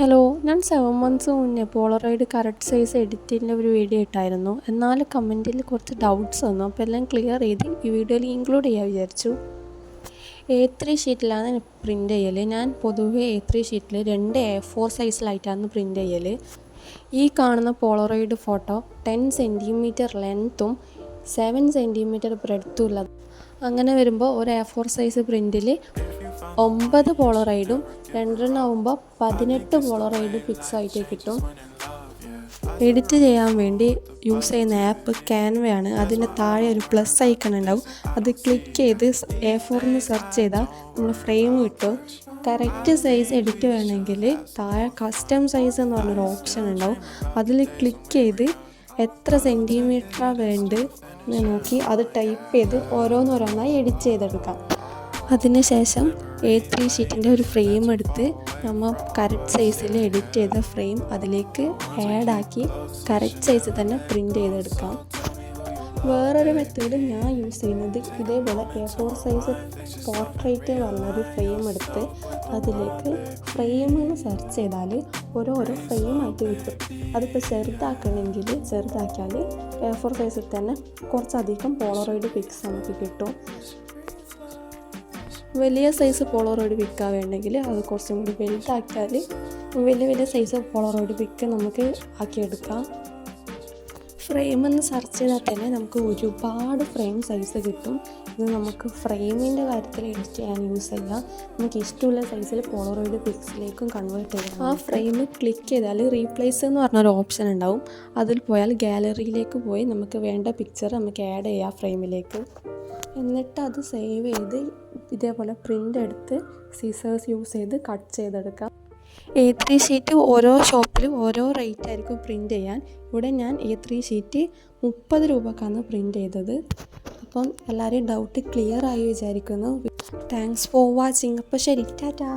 Hello, ഞാൻ 7 months മുന്നേ Polaroid correct size എഡിറ്റിൻ്റെ ഒരു വീഡിയോ ഇട്ടായിരുന്നു. എന്നാൽ കമൻറ്റിൽ കുറച്ച് ഡൗട്ട്സ് വന്നു. അപ്പോൾ എല്ലാം ക്ലിയർ ചെയ്ത് ഈ വീഡിയോയിൽ ഇൻക്ലൂഡ് ചെയ്യാൻ വിചാരിച്ചു. A3 ഷീറ്റിലാണ് പ്രിൻ്റ് ചെയ്യൽ. ഞാൻ പൊതുവേ A3 ഷീറ്റിൽ 2 A4 സൈസിലായിട്ടാണ് പ്രിൻ്റ് ചെയ്യൽ. ഈ കാണുന്ന പോളറോയിഡ് ഫോട്ടോ 10 സെൻറ്റിമീറ്റർ ലെങ്ത്തും 7 സെൻറ്റിമീറ്റർ ബ്രെഡ്ത്തും ഉള്ളത്. അങ്ങനെ വരുമ്പോൾ ഒരു A4 സൈസ് പ്രിൻറ്റിൽ 9 പോളറോയിഡും 2 ആവുമ്പോൾ 18 പോളറോയിഡ് പിക്സ് ആയിട്ട് കിട്ടും. എഡിറ്റ് ചെയ്യാൻ വേണ്ടി യൂസ് ചെയ്യുന്ന ആപ്പ് ക്യാൻവയാണ്. അതിൻ്റെ താഴെ ഒരു പ്ലസ് ഐക്കൺ ഉണ്ടാവും. അത് ക്ലിക്ക് ചെയ്ത് A4 സെർച്ച് ചെയ്താൽ നമ്മൾ ഫ്രെയിം കിട്ടും. കറക്റ്റ് സൈസ് എഡിറ്റ് വേണമെങ്കിൽ താഴെ കസ്റ്റം സൈസ് എന്ന് പറഞ്ഞൊരു ഓപ്ഷൻ ഉണ്ടാവും. അതിൽ ക്ലിക്ക് ചെയ്ത് എത്ര സെൻറ്റിമീറ്ററാണ് വേണ്ടത് എന്ന് നോക്കി അത് ടൈപ്പ് ചെയ്ത് ഓരോന്നോരോന്നായി എഡിറ്റ് ചെയ്തെടുക്കാം. അതിനുശേഷം A3 ഷീറ്റിൻ്റെ ഒരു ഫ്രെയിം എടുത്ത് നമ്മൾ കറക്റ്റ് സൈസിൽ എഡിറ്റ് ചെയ്ത ഫ്രെയിം അതിലേക്ക് ആഡാക്കി കറക്റ്റ് സൈസിൽ തന്നെ പ്രിൻ്റ് ചെയ്തെടുക്കാം. വേറൊരു മെത്തേഡ് ഞാൻ യൂസ് ചെയ്യുന്നത് ഇതേപോലെ A4 സൈസ് പോർട്രേറ്റ് പറഞ്ഞൊരു ഫ്രെയിം എടുത്ത് അതിലേക്ക് ഫ്രെയിം എന്ന് സെർച്ച് ചെയ്താൽ ഓരോരോ ഫ്രെയിമായിട്ട് കിട്ടും. അതിപ്പോൾ ചെറുതാക്കണമെങ്കിൽ ചെറുതാക്കിയാൽ A4 സൈസിൽ തന്നെ കുറച്ചധികം പോളറോയിഡ് പിക്സ് നമുക്ക് കിട്ടും. വലിയ സൈസ് പോളറോയിഡ് പിക്ക് വേണമെങ്കിൽ അത് കുറച്ചും കൂടി വലുതാക്കിയാൽ വലിയ സൈസ് പോളറോയിഡ് പിക്ക് നമുക്ക് ആക്കിയെടുക്കാം. ഫ്രെയിം എന്ന് സെർച്ച് ചെയ്താൽ തന്നെ നമുക്ക് ഒരുപാട് ഫ്രെയിം സൈസ് കിട്ടും. ഇത് നമുക്ക് ഫ്രെയിമിൻ്റെ കാര്യത്തിൽ എഡിറ്റ് ചെയ്യാൻ യൂസ് ചെയ്യാം. നമുക്ക് ഇഷ്ടമുള്ള സൈസിൽ പോളറോയിഡ് പിക്സിലേക്കും കൺവേർട്ട് ചെയ്യാം. ആ ഫ്രെയിം ക്ലിക്ക് ചെയ്താൽ റീപ്ലേസ് എന്ന് പറഞ്ഞൊരു ഓപ്ഷൻ ഉണ്ടാവും. അതിൽ പോയാൽ ഗാലറിയിലേക്ക് പോയി നമുക്ക് വേണ്ട പിക്ചർ നമുക്ക് ആഡ് ചെയ്യാം ഫ്രെയിമിലേക്ക്. എന്നിട്ട് അത് സേവ് ചെയ്ത് ഇതേപോലെ പ്രിൻ്റ് എടുത്ത് സീസേഴ്സ് യൂസ് ചെയ്ത് കട്ട് ചെയ്തെടുക്കാം. A3 ഷീറ്റ് ഓരോ ഷോപ്പിലും ഓരോ റേറ്റ് ആയിരിക്കും പ്രിൻ്റ് ചെയ്യാൻ. ഇവിടെ ഞാൻ A3 ഷീറ്റ് 30 രൂപക്കാണ് പ്രിൻ്റ് ചെയ്തത്. അപ്പം എല്ലാവരെയും ഡൗട്ട് ക്ലിയർ ആയി വിചാരിക്കുന്നു. Thanks for watching. അപ്പോൾ ശരി, ടാറ്റാ.